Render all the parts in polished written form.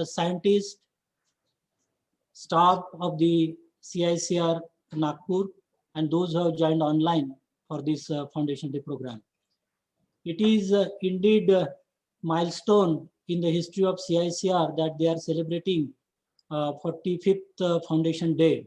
scientists, staff of the CICR Nagpur, and those who have joined online for this Foundation Day program. It is indeed a milestone in the history of CICR that they are celebrating 45th Foundation Day.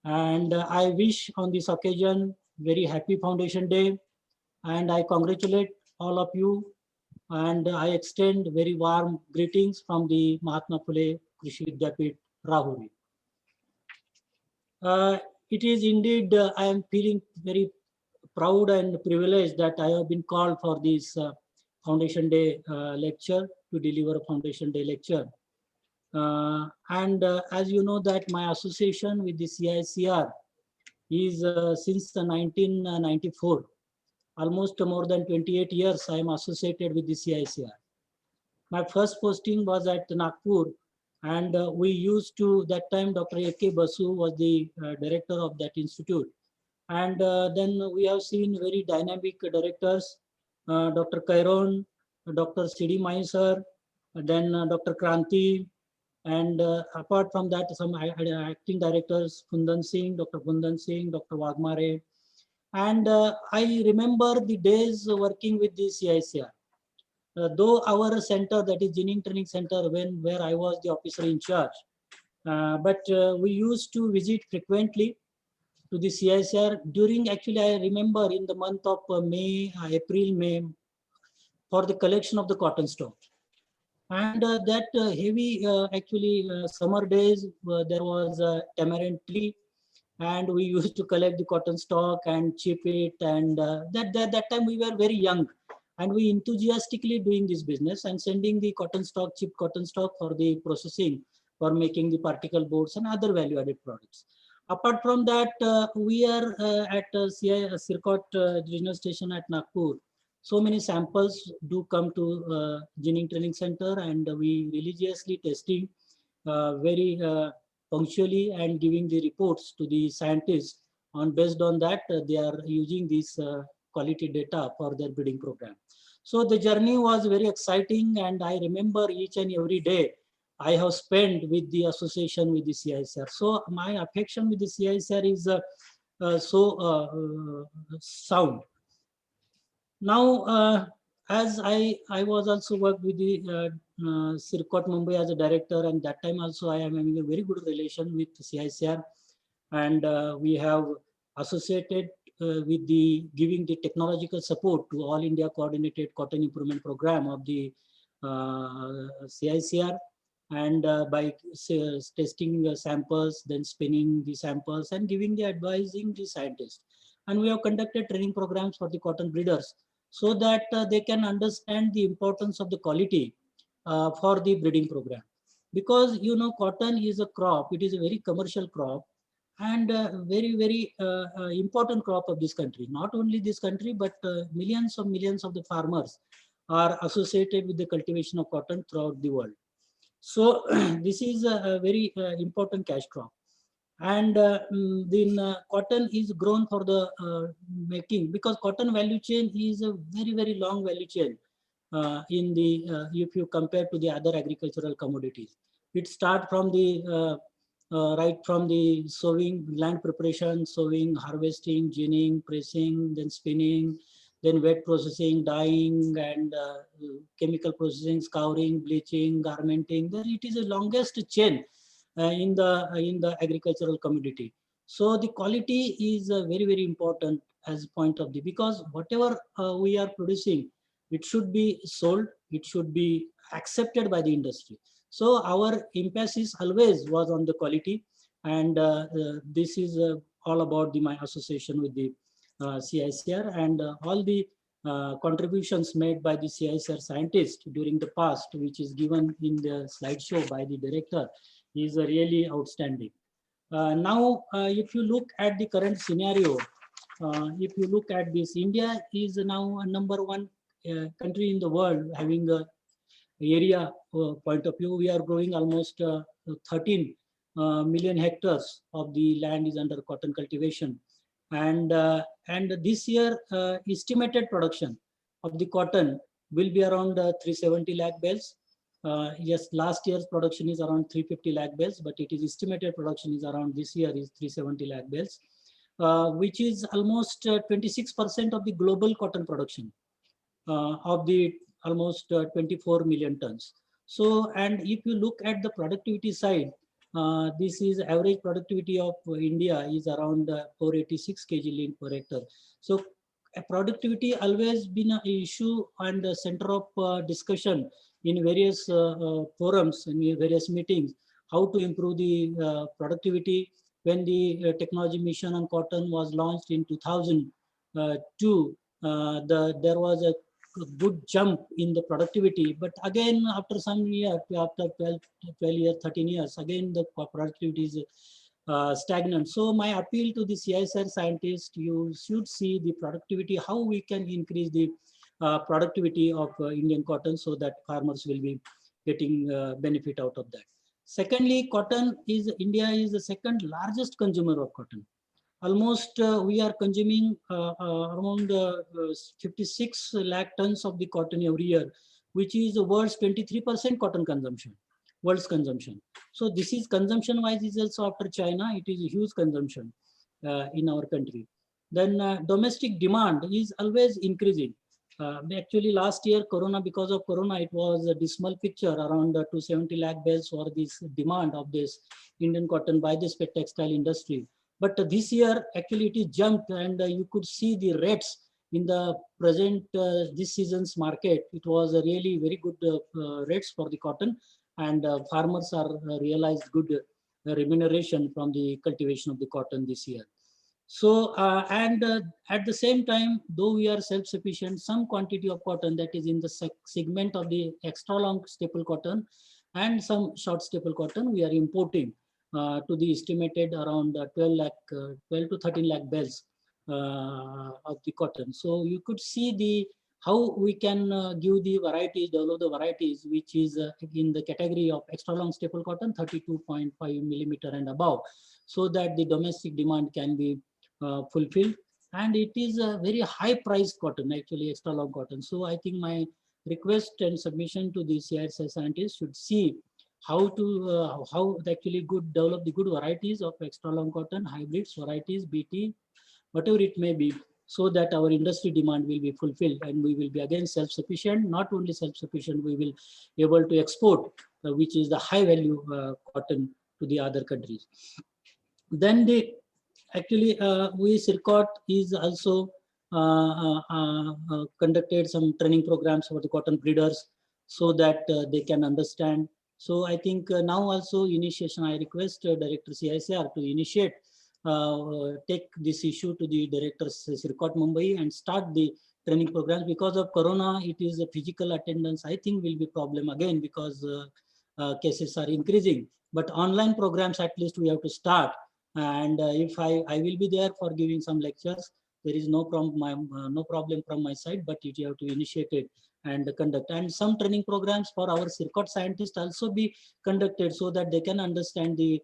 And I wish on this occasion very happy Foundation Day, and I congratulate all of you, and I extend very warm greetings from the Mahatma Phule Krishi Vidyapith, Rahuri. It is indeed, I am feeling very proud and privileged that I have been called for this Foundation Day lecture, to deliver a Foundation Day lecture. As you know that my association with the CICR is since 1994. Almost more than 28 years I am associated with the CICR. My first posting was at Nagpur, and we used to, that time Dr. A.K. Basu was the director of that institute. And then we have seen very dynamic directors, Dr. Kairon, Dr. C.D. Maiser, then Dr. Kranti, and apart from that, some acting directors, Fundan Singh, Dr. Fundan Singh, Dr. Wagmare. And I remember the days working with the CICR. Though our center, that is Jining Training Center, where I was the officer in charge, but we used to visit frequently to the CICR during, actually I remember in the month of April, May, for the collection of the cotton stock. And that heavy, summer days, there was a tamarind tree, and we used to collect the cotton stock and chip it. And that time we were very young, and we enthusiastically doing this business and sending the cotton stock, chip cotton stock, for the processing, for making the particle boards and other value-added products. Apart from that, we are at ICAR-CICR regional station at Nagpur. So many samples do come to Jining Training Center, and we religiously testing very punctually and giving the reports to the scientists. On based on that, they are using this quality data for their breeding program. So the journey was very exciting, and I remember each and every day I have spent with the association with the CICR. So my affection with the CICR is so sound. Now, as I was also worked with the CIRCOT Mumbai as a director, and that time also I am having a very good relation with CICR, and we have associated with the giving the technological support to All India Coordinated Cotton Improvement Program of the CICR, and by testing samples, then spinning the samples and giving the advising the scientists. And we have conducted training programs for the cotton breeders, so that they can understand the importance of the quality for the breeding program. Because you know, cotton is a crop, it is a very commercial crop, and very important crop of this country. Not only this country, but millions of the farmers are associated with the cultivation of cotton throughout the world. So this is a very important cash crop. And then cotton is grown for the making, because cotton value chain is a very long value chain in the if you compare to the other agricultural commodities. It starts from the right from the sowing, land preparation, sowing, harvesting, ginning, pressing, then spinning, then wet processing, dyeing, and chemical processing, scouring, bleaching, garmenting. There it is the longest chain in the agricultural commodity. So the quality is very important as point of the, because whatever we are producing, it should be sold, it should be accepted by the industry. So our emphasis always was on the quality, and this is all about my association with the CICR, and all the contributions made by the CICR scientists during the past, which is given in the slideshow by the director, is really outstanding. Now, if you look at the current scenario, if you look at this, India is now a #1 country in the world having a area point of view. We are growing almost 13 million hectares of the land is under cotton cultivation, and this year estimated production of the cotton will be around 370 lakh bales. Yes, last year's production is around 350 lakh bales, but it is estimated production is around this year is 370 lakh bales, which is almost 26% of the global cotton production of the almost 24 million tons. So, and if you look at the productivity side, this is average productivity of India is around 486 kg lint per hectare. So, productivity always been an issue and a center of discussion in various forums and various meetings, how to improve the productivity. When the technology mission on cotton was launched in 2002, there was a good jump in the productivity, but again after some year, after 12 years, 13 years, again the productivity is stagnant. So my appeal to the CICR scientists, you should see the productivity, how we can increase the productivity of Indian cotton so that farmers will be getting benefit out of that. Secondly, cotton is, India is the second largest consumer of cotton. Almost we are consuming around 56 lakh tons of the cotton every year, which is the world's 23% cotton consumption, world's consumption. So this is consumption wise is also after China, it is a huge consumption in our country. Then domestic demand is always increasing. Actually last year, Corona, because of Corona, it was a dismal picture, around 270 lakh bales for this demand of this Indian cotton by the textile industry. But this year, actually, it is jumped, and you could see the rates in the present this season's market. It was a really very good rates for the cotton, and farmers are realized good remuneration from the cultivation of the cotton this year. So, and at the same time, though we are self-sufficient, some quantity of cotton that is in the segment of the extra long staple cotton and some short staple cotton, we are importing to the estimated around 12 to 13 lakh bales of the cotton. So you could see the how we can give the varieties, develop the varieties, which is in the category of extra long staple cotton, 32.5 millimeter and above, so that the domestic demand can be fulfilled. And it is a very high priced cotton, actually extra long cotton. So I think my request and submission to the CICR scientists should see how to how actually good develop the good varieties of extra long cotton, hybrids, varieties, BT, whatever it may be, so that our industry demand will be fulfilled and we will be again self-sufficient. Not only self-sufficient, we will be able to export, which is the high value cotton to the other countries. Then the actually we CIRCOT is also conducted some training programs for the cotton breeders so that they can understand. So I think now also initiation, I request Director CICR to initiate, take this issue to the Director CIRCOT Mumbai and start the training programs. Because of Corona, it is a physical attendance, I think will be problem again, because cases are increasing. But online programs at least we have to start. And if I will be there for giving some lectures, there is no problem from my side, but you have to initiate it and conduct. And some training programs for our CIRCOT scientists also be conducted so that they can understand the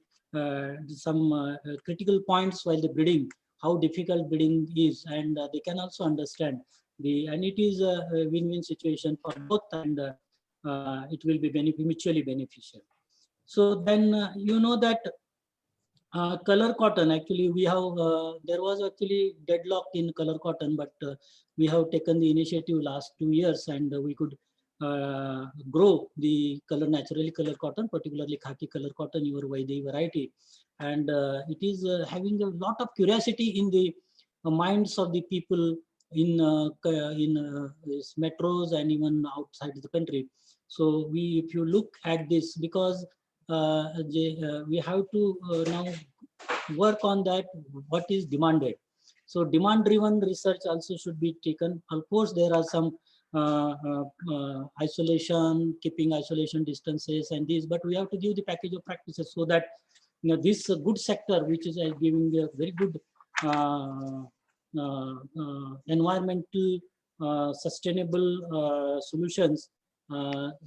some critical points while the breeding, how difficult breeding is, and they can also understand the, and it is a win-win situation for both, and it will be mutually beneficial. So then you know that color cotton, actually we have there was actually deadlock in color cotton, but we have taken the initiative last 2 years, and we could grow the naturally color cotton, particularly khaki color cotton, your Vaidhi variety. And it is having a lot of curiosity in the minds of the people in metros and even outside the country. So if you look at this, because we have to now work on that, what is demanded. So demand driven research also should be taken. Of course, there are some isolation, keeping isolation distances and these, but we have to give the package of practices so that this good sector, which is giving a very good environmental sustainable solutions,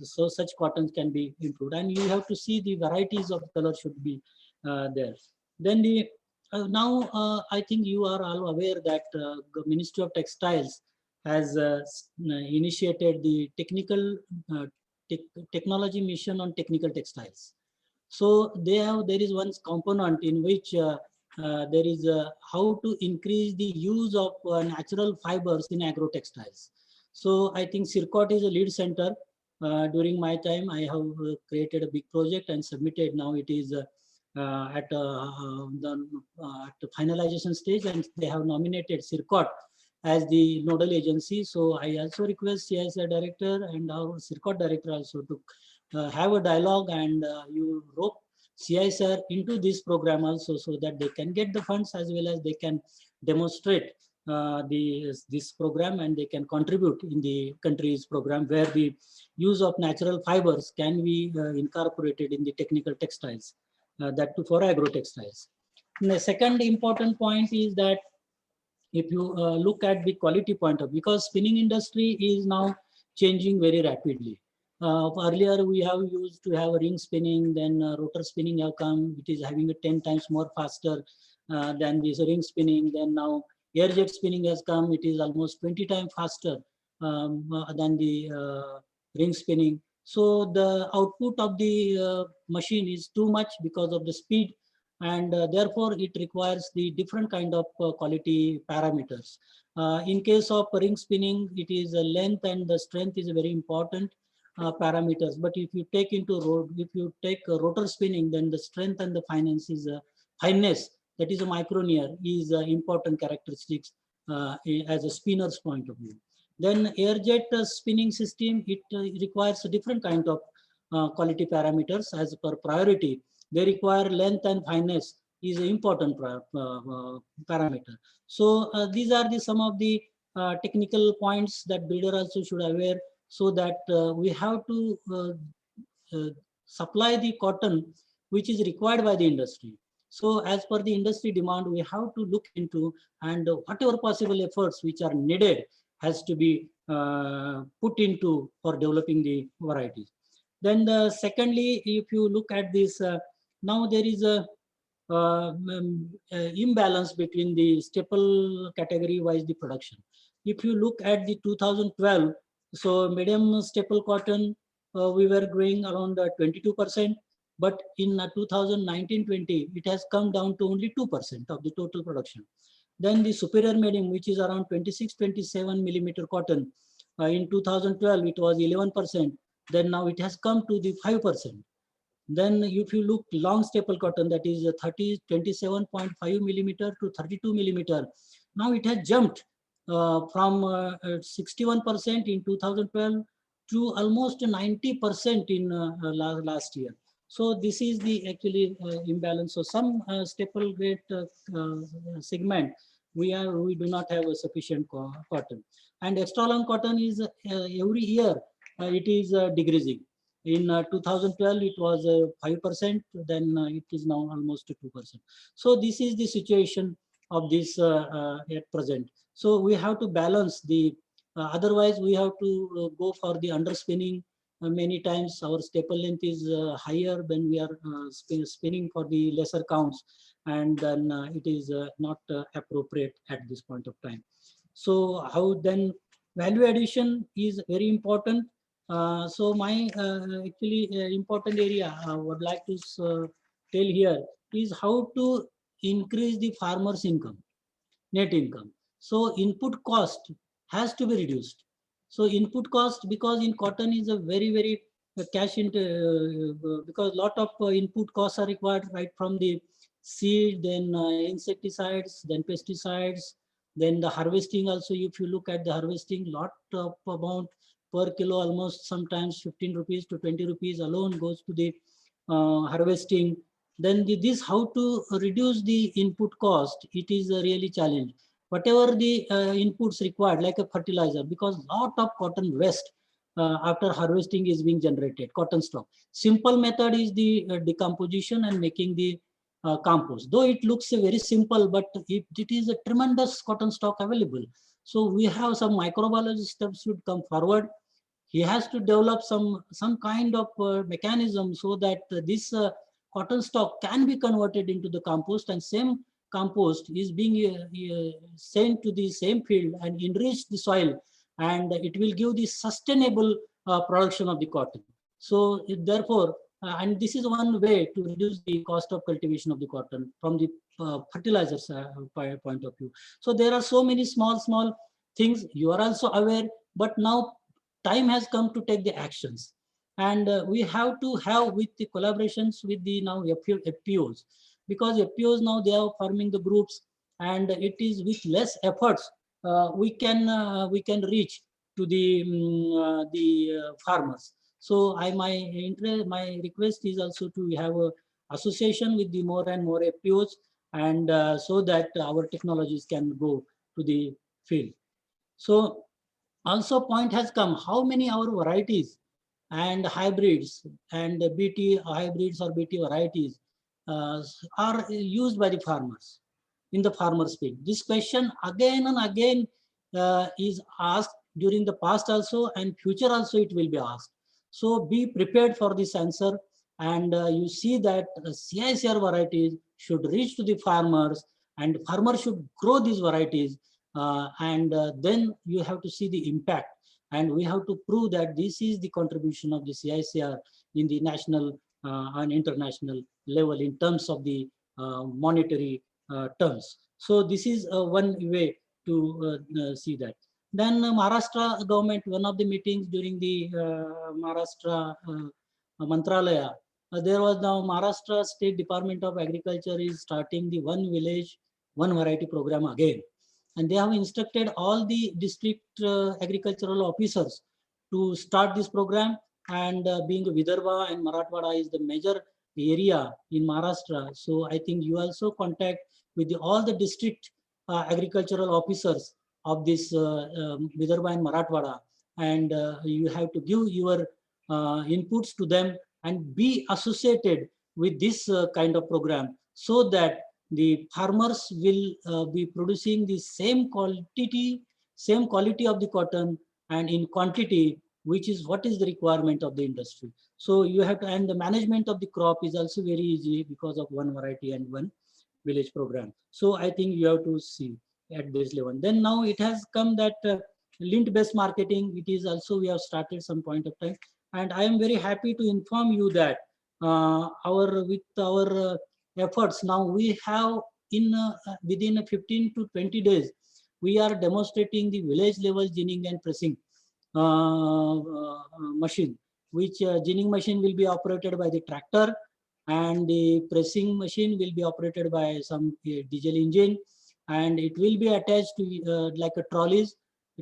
so such cottons can be improved. And you have to see the varieties of color should be there. Then the now I think you are all aware that the Ministry of Textiles has initiated the technical technology mission on technical textiles. So there is one component in which there is how to increase the use of natural fibers in agrotextiles. So I think CIRCOT is a lead center. During my time, I have created a big project and submitted. Now it is at the finalization stage, and they have nominated CIRCOT as the nodal agency. So I also request CICR director and our CIRCOT director also to have a dialogue, and you rope CICR into this program also, so that they can get the funds as well as they can demonstrate this program, and they can contribute in the country's program where the use of natural fibers can be incorporated in the technical textiles, that too for agrotextiles. And the second important point is that if you look at the quality point of, because spinning industry is now changing very rapidly. Earlier we have used to have ring spinning, then rotor spinning have come, it is having a 10 times more faster than this ring spinning. Then now air jet spinning has come, it is almost 20 times faster than the ring spinning. So the output of the machine is too much because of the speed, and therefore it requires the different kind of quality parameters. In case of ring spinning, it is length and the strength is a very important parameters. But if you take rotor spinning, then the strength and the fineness, that is a micronear, is important characteristics as a spinner's point of view. Then air jet spinning system, it requires a different kind of quality parameters as per priority. They require length and fineness is an important parameter. So these are some of the technical points that builder also should aware, so that we have to supply the cotton which is required by the industry. So as per the industry demand, we have to look into, and whatever possible efforts which are needed has to be put into for developing the varieties. Then secondly, if you look at this, now there is a imbalance between the staple category wise the production. If you look at the 2012, so medium staple cotton, we were growing around 22%, but in 2019-20, it has come down to only 2% of the total production. Then the superior medium, which is around 26-27 millimeter cotton, in 2012 it was 11%. Then now it has come to the 5%. Then if you look long staple cotton, that is 27.5 millimeter to 32 millimeter, now it has jumped from 61% in 2012 to almost 90% in last year. So this is the actually imbalance. So some staple grade segment, we do not have a sufficient cotton, and extra long cotton is every year it is decreasing. In 2012, it was 5%, then it is now almost 2%. So this is the situation of this at present. So we have to balance the, otherwise we have to go for the underspinning. Many times our staple length is higher when we are spinning for the lesser counts, and then it is not appropriate at this point of time. So how then value addition is very important. So my actually important area I would like to tell here is how to increase the farmer's income, net income. So input cost has to be reduced. So input cost, because in cotton is a very cash into, because lot of input costs are required right from the seed, then insecticides, then pesticides, then the harvesting also. If you look at the harvesting, lot of amount per kilo, almost sometimes 15 rupees to 20 rupees alone goes to the harvesting. Then this how to reduce the input cost, it is a really challenge. Whatever the inputs required, like a fertilizer, because lot of cotton waste after harvesting is being generated, cotton stock. Simple method is the decomposition and making the compost. Though it looks very simple, but it is a tremendous cotton stock available. So we have some microbiologist should come forward. He has to develop some kind of mechanism so that this cotton stock can be converted into the compost, and same compost is being sent to the same field and enrich the soil, and it will give the sustainable production of the cotton. So therefore, and this is one way to reduce the cost of cultivation of the cotton from the fertilizers point of view. So there are so many small things you are also aware, but now time has come to take the actions. And we have to have with the collaborations with the now FPOs, because FPOs now they are forming the groups, and it is with less efforts we can reach to the farmers. So my request is also to have a association with the more and more FPOs, and so that our technologies can go to the field. So also point has come how many our varieties and hybrids and BT hybrids or BT varieties are used by the farmers in the farmers field. This question again and again is asked during the past also, and future also it will be asked. So be prepared for this answer, and you see that CICR varieties should reach to the farmers, and farmers should grow these varieties, and then you have to see the impact, and we have to prove that this is the contribution of the CICR in the national and international level in terms of the monetary terms. So this is one way to see that. Then Maharashtra government, one of the meetings during the Maharashtra Mantralaya, there was now Maharashtra State Department of Agriculture is starting the one village, one variety program again. And they have instructed all the district agricultural officers to start this program. And being Vidarbha and Marathwada is the major area in Maharashtra, so I think you also contact with all the district agricultural officers of this Vidarbha and Marathwada, and you have to give your inputs to them and be associated with this kind of program, so that the farmers will be producing the same quality of the cotton and in quantity, which is what is the requirement of the industry. So you have to, and the management of the crop is also very easy because of one variety and one village program. So I think you have to see at this level. Then now it has come that lint based marketing, it is also we have started some point of time, and I am very happy to inform you that with our efforts now we have in within 15 to 20 days we are demonstrating the village level ginning and pressing machine, which ginning machine will be operated by the tractor, and the pressing machine will be operated by some diesel engine, and it will be attached to like a trolleys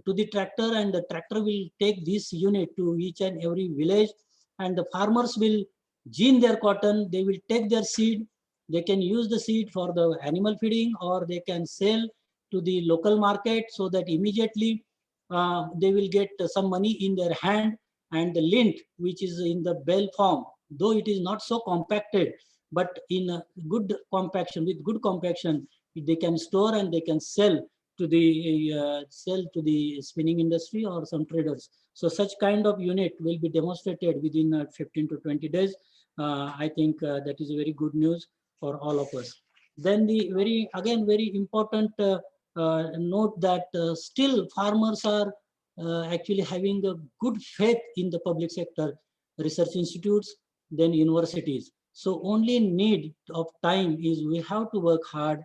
to the tractor, and the tractor will take this unit to each and every village, and the farmers will gin their cotton, they will take their seed, they can use the seed for the animal feeding, or they can sell to the local market, so that immediately they will get some money in their hand. And the lint, which is in the bale form, though it is not so compacted, but in a good compaction, with good compaction, they can store and they can sell to the spinning industry or some traders. So such kind of unit will be demonstrated within 15 to 20 days. I think that is very good news for all of us. Then the very important note that still farmers are actually having a good faith in the public sector, research institutes, then universities. So only need of time is we have to work hard,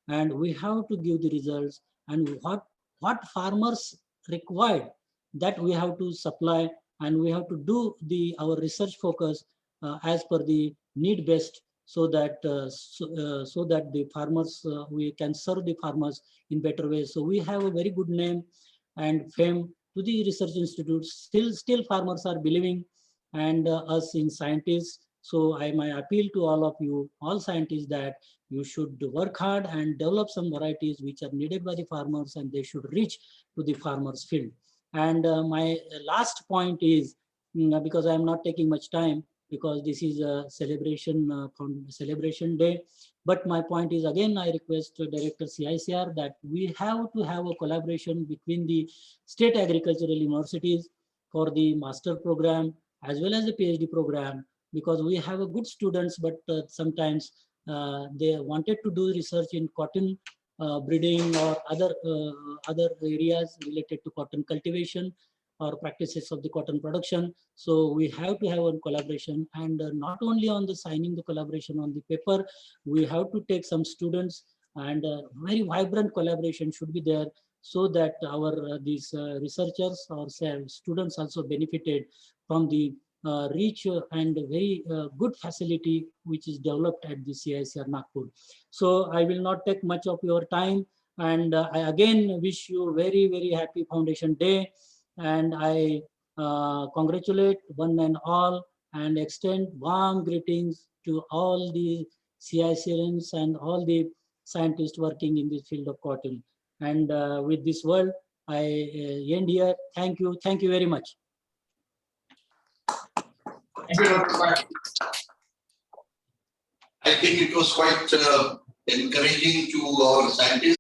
and we have to give the results, and what farmers require, that we have to supply, and we have to do our research focus as per the need based, so that so that the farmers we can serve the farmers in better ways. So we have a very good name and fame to the research institutes. Still farmers are believing and us in scientists. So my appeal to all of you, all scientists, that you should work hard and develop some varieties which are needed by the farmers, and they should reach to the farmers field. And my last point is, because I am not taking much time, because this is a celebration day. But my point is, again, I request Director CICR that we have to have a collaboration between the state agricultural universities for the master program as well as the PhD program, because we have a good students, but sometimes they wanted to do research in cotton breeding or other areas related to cotton cultivation. or practices of the cotton production. So we have to have a collaboration, and not only on the signing the collaboration on the paper, we have to take some students, and very vibrant collaboration should be there, so that our these researchers or students also benefited from the rich and very good facility which is developed at the CICR Nagpur. So I will not take much of your time, and I again wish you very, very happy Foundation Day, and I congratulate one and all and extend warm greetings to all the CICRians and all the scientists working in the field of cotton. And with this word, I end here. Thank you. Thank you very much. Thank you, Dr. Patil. I think it was quite encouraging to our scientists.